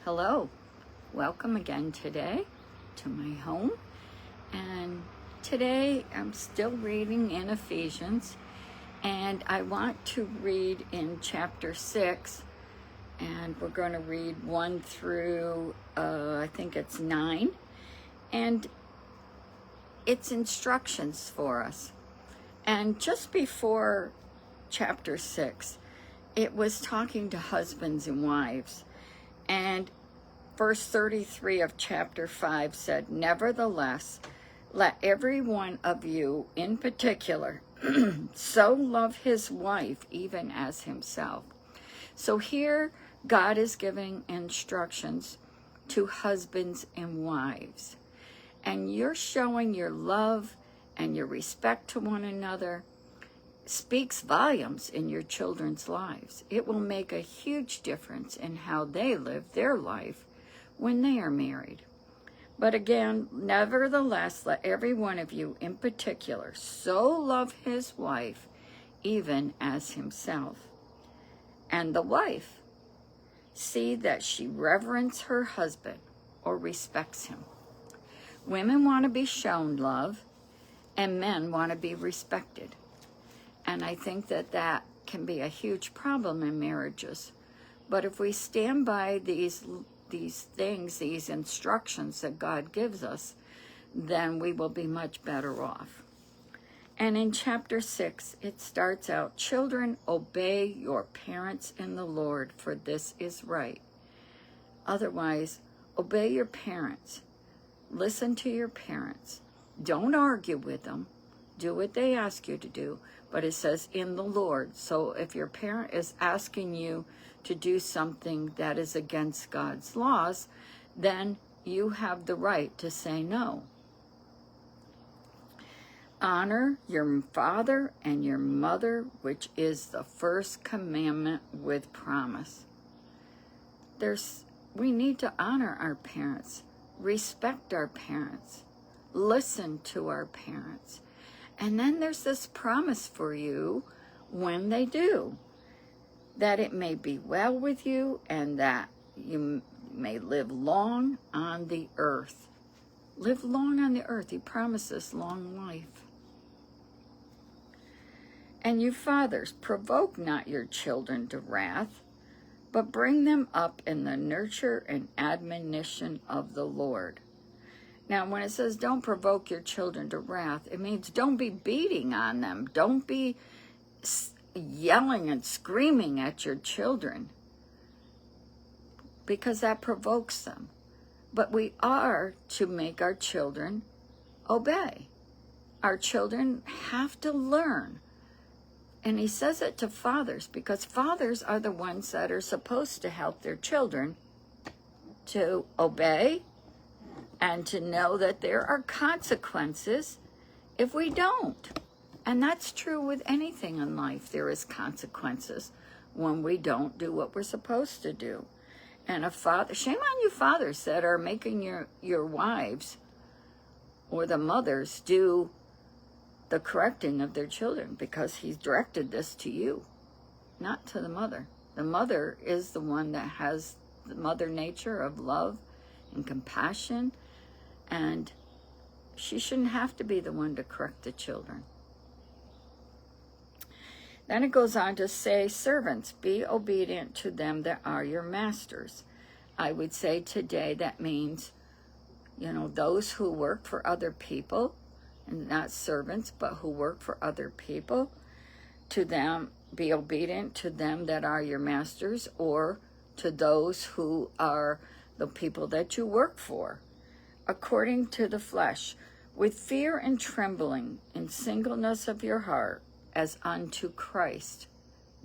Hello, welcome again today to my home. And today I'm still reading in Ephesians, and I want to read in chapter 6, and we're going to read 1 through, I think it's 9, and it's instructions for us. And just before chapter 6, it was talking to husbands and wives. And verse 33 of chapter 5 said, "Nevertheless, let every one of you in particular so love his wife even as himself." So here God is giving instructions to husbands and wives. And you're showing your love and your respect to one another speaks volumes in your children's lives. It will make a huge difference in how they live their life when they are married. But again, nevertheless, let every one of you in particular so love his wife even as himself. And the wife, see that she reverence her husband or respects him. Women want to be shown love, and men want to be respected. And I think that can be a huge problem in marriages. But if we stand by these things, these instructions that God gives us, then we will be much better off. And in chapter 6, it starts out, "Children, obey your parents in the Lord, for this is right." Otherwise, obey your parents. Listen to your parents. Don't argue with them. Do what they ask you to do. But it says in the Lord. So if your parent is asking you to do something that is against God's laws, then you have the right to say no. Honor your father and your mother, which is the first commandment with promise. We need to honor our parents, respect our parents, listen to our parents. And then there's this promise for you when they do, that it may be well with you and that you may live long on the earth. Live long on the earth. He promises long life. "And you fathers, provoke not your children to wrath, but bring them up in the nurture and admonition of the Lord." Now, when it says don't provoke your children to wrath, it means don't be beating on them. Don't be yelling and screaming at your children, because that provokes them. But we are to make our children obey. Our children have to learn. And he says it to fathers, because fathers are the ones that are supposed to help their children to obey and to know that there are consequences if we don't. And that's true with anything in life. There is consequences when we don't do what we're supposed to do. And a father, shame on you fathers that are making your wives or the mothers do the correcting of their children, because he's directed this to you, not to the mother. The mother is the one that has the mother nature of love and compassion, and she shouldn't have to be the one to correct the children. Then it goes on to say, "Servants, be obedient to them that are your masters." I would say today that means, those who work for other people, and not servants, but who work for other people. To them, be obedient to them that are your masters, or to those who are the people that you work for, according to the flesh, with fear and trembling, in singleness of your heart, as unto Christ.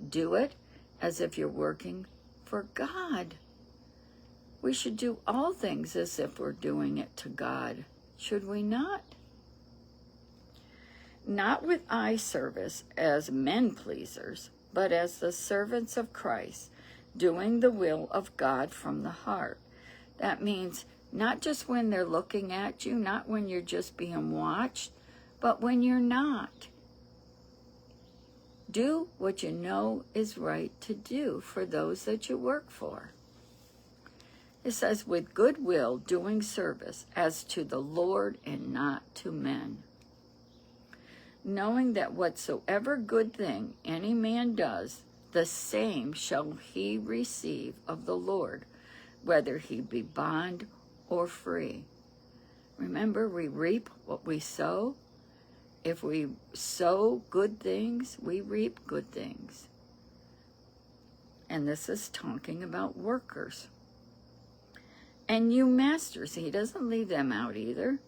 Do it as if you're working for God. We should do all things as if we're doing it to God, should we not? Not with eye service as men pleasers, but as the servants of Christ, doing the will of God from the heart. That means not just when they're looking at you, not when you're just being watched, but when you're not. Do what you know is right to do for those that you work for. It says, with good will doing service as to the Lord and not to men, knowing that whatsoever good thing any man does, the same shall he receive of the Lord, whether he be bond or free. Remember, we reap what we sow. If we sow good things, we reap good things. And this is talking about workers. And you masters, he doesn't leave them out either,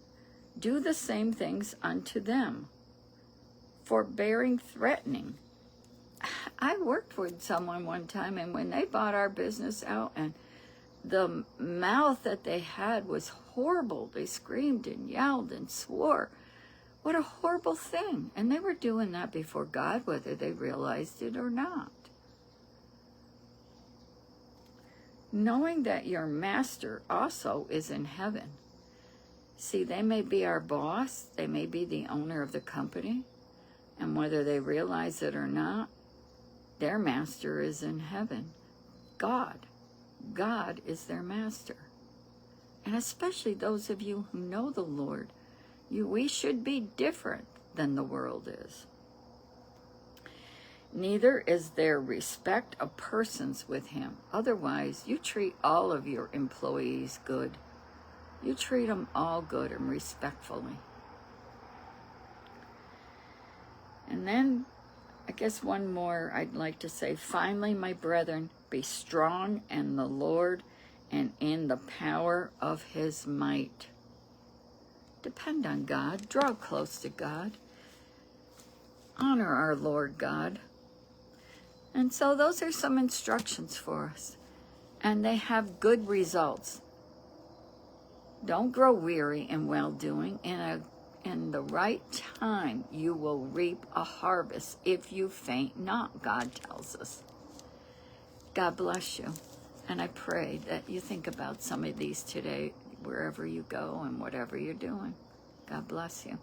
do the same things unto them, forbearing threatening. I worked with someone one time, and when they bought our business out, and the mouth that they had was horrible. They screamed and yelled and swore. What a horrible thing. And they were doing that before God, whether they realized it or not. Knowing that your master also is in heaven. See, they may be our boss, they may be the owner of the company, and whether they realize it or not, their master is in heaven. God. God is their master. And especially those of you who know the Lord, we should be different than the world is. Neither is there respect of persons with him. Otherwise, you treat all of your employees good. You treat them all good and respectfully. And then, I guess one more I'd like to say. Finally, my brethren, be strong in the Lord and in the power of his might. Depend on God. Draw close to God. Honor our Lord God. And so those are some instructions for us. And they have good results. Don't grow weary in well-doing. In the right time, you will reap a harvest if you faint not, God tells us. God bless you. And I pray that you think about some of these today, wherever you go and whatever you're doing. God bless you.